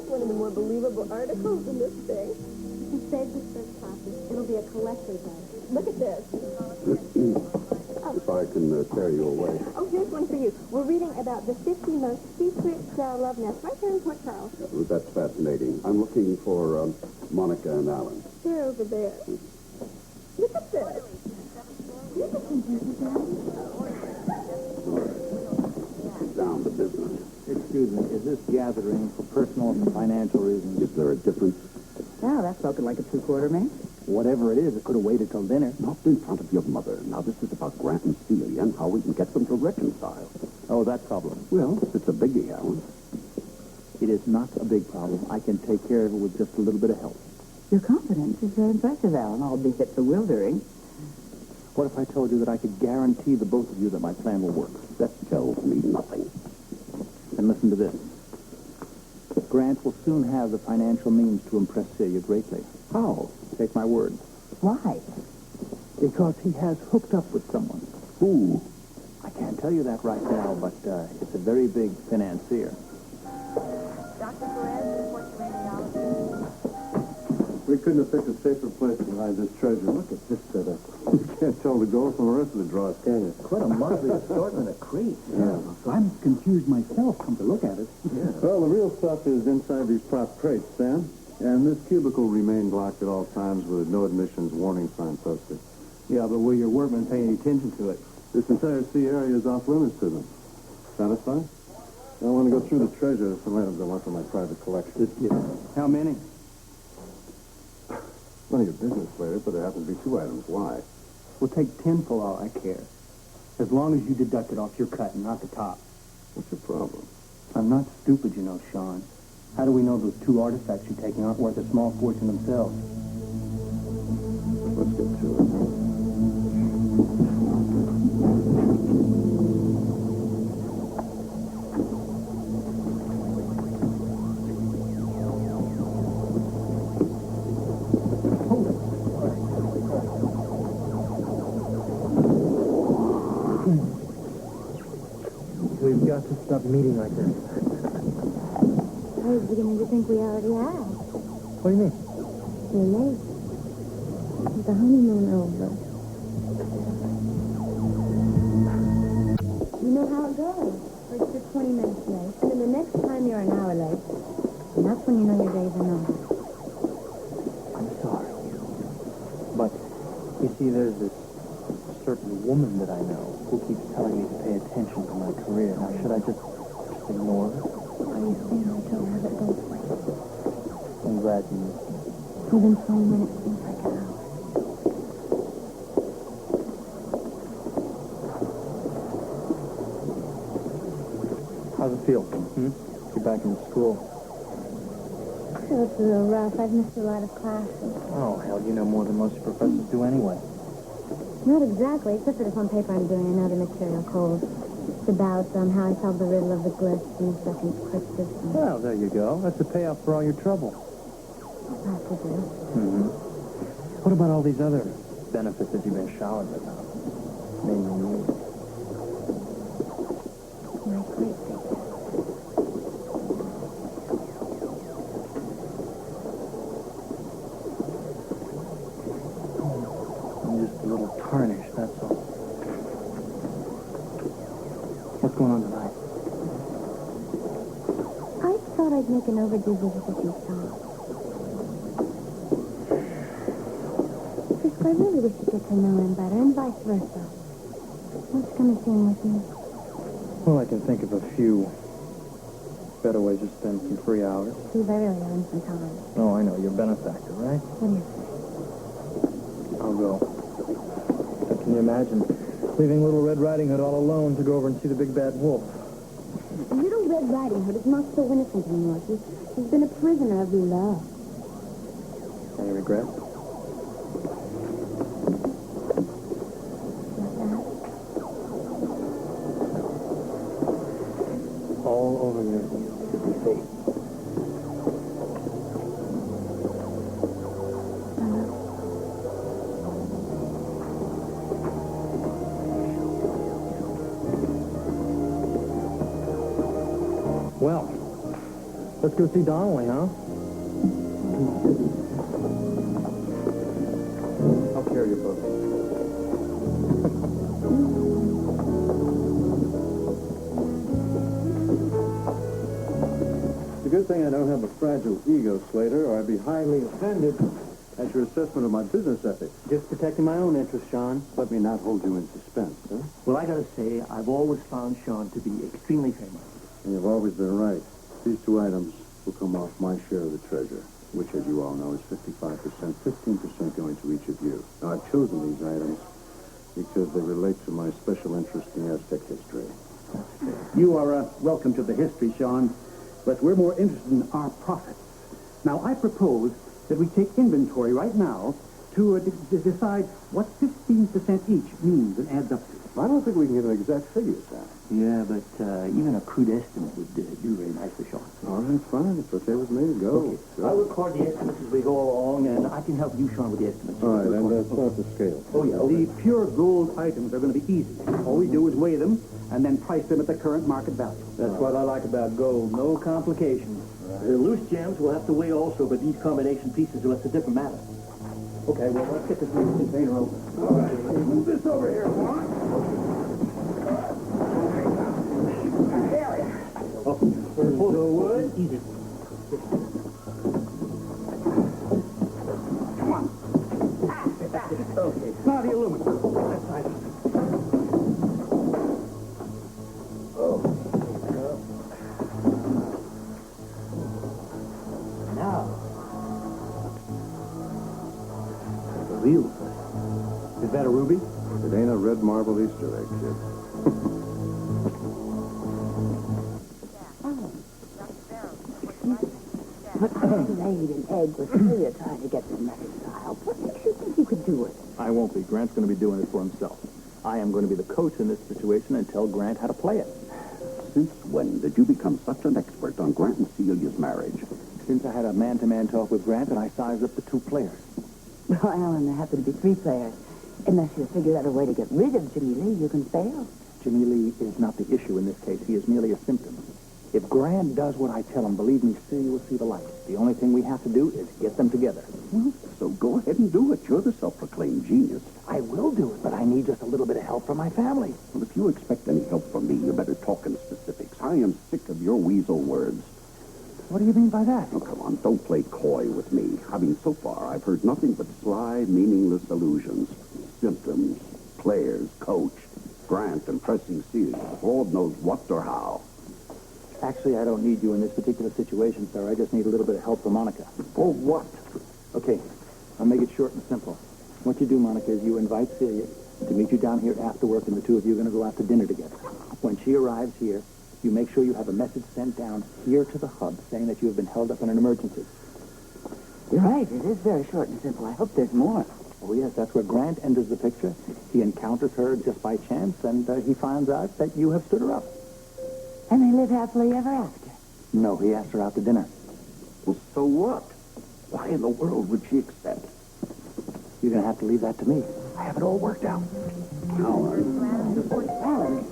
one of the more believable articles in this thing. Save this for copy. It'll be a collector's item. Look at this. If I can carry you away. Oh, here's one for you. We're reading about the 50 most secret love nests right there in Port Charles. That's fascinating. I'm looking for Monica and Alan. They're over there. Look at this. Down to business. Excuse me, is this gathering for personal and financial reasons? Is there a difference? Yeah, that's spoken like a two-quarter man. Whatever it is, it could have waited till dinner. Not in front of your mother. Now, this is about Grant and Celia and how we can get them to reconcile. Oh, that problem. Well, it's a biggie, Alan. It is not a big problem. I can take care of it with just a little bit of help. Your confidence is very impressive, Alan, albeit bewildering. What if I told you that I could guarantee the both of you that my plan will work? That tells me nothing. And listen to this. Grant will soon have the financial means to impress Celia greatly. How? Take my word. Why? Because he has hooked up with someone. Who? I can't tell you that right now, but it's a very big financier. Dr. Perez, report to radiology. We couldn't have picked a safer place to hide this treasure. Look at this setup. You can't tell the gold from the rest of the drawers, can you? Quite a motley assortment of crates. Yeah. So I'm confused myself, come to look at it. Yeah. Well, the real stuff is inside these prop crates, Sam. And this cubicle remained locked at all times with a no admissions warning sign posted. Yeah, but will your workmen pay any attention to it? This entire sea area is off limits to them. Satisfied? I want to go through the treasure. Some items I want for my private collection. How many? None of your business, later, but there happen to be 2 items. Why? We'll take 10 for all I care. As long as you deduct it off your cut and not the top. What's your problem? I'm not stupid, you know, Sean. How do we know those 2 artifacts you're taking aren't worth a small fortune themselves? Let's get to it. We've got to stop meeting like this. I was beginning to think we already have. What do you mean? We're late. Is the honeymoon over? You know how it goes. First you're 20 minutes late, and then the next time you're an hour late. And that's when you know your days are numbered. I'm sorry. But, you see, there's this certain woman that I know who keeps telling me to pay attention to my career. Now, should I just ignore her? Are you saying I don't have it both ways? I'm glad you knew. Well, then 20 minutes seems like an hour. How's it feel? You're back in school. Well, it's a little rough. I've missed a lot of classes. Oh, hell, you know more than most professors do anyway. Not exactly, except for this one paper I'm doing. I know the material cold. It's about how I solved the riddle of the glyphs in the second quick system. Well, there you go. That's a payoff for all your trouble. Possibly. What about all these other benefits that you've been showered with? Namely you. My great thing. I'm just a little tarnished, that's all. What's going on tonight? I thought I'd make an overdue visit to see Tom. Frisco, I really wish to get to know him better, and vice versa. Won't you come and see him with me? Well, I can think of a few better ways to spend some free hours. Steve, I really owe him some time. Oh, I know. You're a benefactor, right? What do you say? I'll go. Now, can you imagine leaving little Red Riding Hood all alone to go over and see the big bad wolf? Little Red Riding Hood is not so innocent anymore. She's been a prisoner of love. Any regrets? Not that. All over your face. Well, Let's go see Donnelly, huh? I'll carry your book. It's a good thing I don't have a fragile ego, Slater, or I'd be highly offended at your assessment of my business ethics. Just protecting my own interests, Sean. Let me not hold you in suspense, huh? Well, I gotta say, I've always found Sean to be extremely famous. And you've always been right. These two items will come off my share of the treasure, which, as you all know, is 55%, 15% going to each of you. Now, I've chosen these items because they relate to my special interest in Aztec history. You are welcome to the history, Sean, but we're more interested in our profits. Now, I propose that we take inventory right now to decide what 15% each means and adds up to. I don't think we can get an exact figure, Sam. Yeah, but even a crude estimate would do very nicely, Sean. All right, fine. It's okay with me. Go. Okay. Sure. I'll record the estimates as we go along, and I can help you, Sean, with the estimates. All right, and start the scale. Oh, yeah. The pure gold items are going to be easy. All we do is weigh them and then price them at the current market value. That's what I like about gold. No complications. The loose gems we'll have to weigh also, but these combination pieces, well, that's a different matter. Okay, well, let's get this container open. All right, move this over here, Juan. Hold the wood. Easy. Come on. Okay, now the aluminum. That side. Now. The real thing. Is that a ruby? It ain't a red marble Easter egg, kid. Laid an egg with Celia trying to get them reconciled. What makes you think you could do it? I won't be. Grant's going to be doing it for himself. I am going to be the coach in this situation and tell Grant how to play it. Since when did you become such an expert on Grant and Celia's marriage? Since I had a man-to-man talk with Grant and I sized up the two players. Well, Alan, there happen to be 3 players. Unless you figure out a way to get rid of Jimmy Lee, you can fail. Jimmy Lee is not the issue in this case. He is merely a symptom. If Grant does what I tell him, believe me, Celia will see the light. The only thing we have to do is get them together. Well, so go ahead and do it. You're the self-proclaimed genius. I will do it, but I need just a little bit of help from my family. Well, if you expect any help from me, you better talk in specifics. I am sick of your weasel words. What do you mean by that? Oh, come on, don't play coy with me. I mean, so far, I've heard nothing but sly, meaningless allusions. Symptoms, players, coach, Grant and pressing Celia. Lord knows what or how. Actually, I don't need you in this particular situation, sir. I just need a little bit of help from Monica. For what? Okay, I'll make it short and simple. What you do, Monica, is you invite Celia to meet you down here after work, and the two of you are going to go out to dinner together. When she arrives here, you make sure you have a message sent down here to the hub saying that you have been held up in an emergency. You're right. It is very short and simple. I hope there's more. Oh, yes, that's where Grant enters the picture. He encounters her just by chance, and he finds out that you have stood her up. And they live happily ever after. No, he asked her out to dinner. Well, so what? Why in the world would she accept? You're going to have to leave that to me. I have it all worked out. Howard. Alan.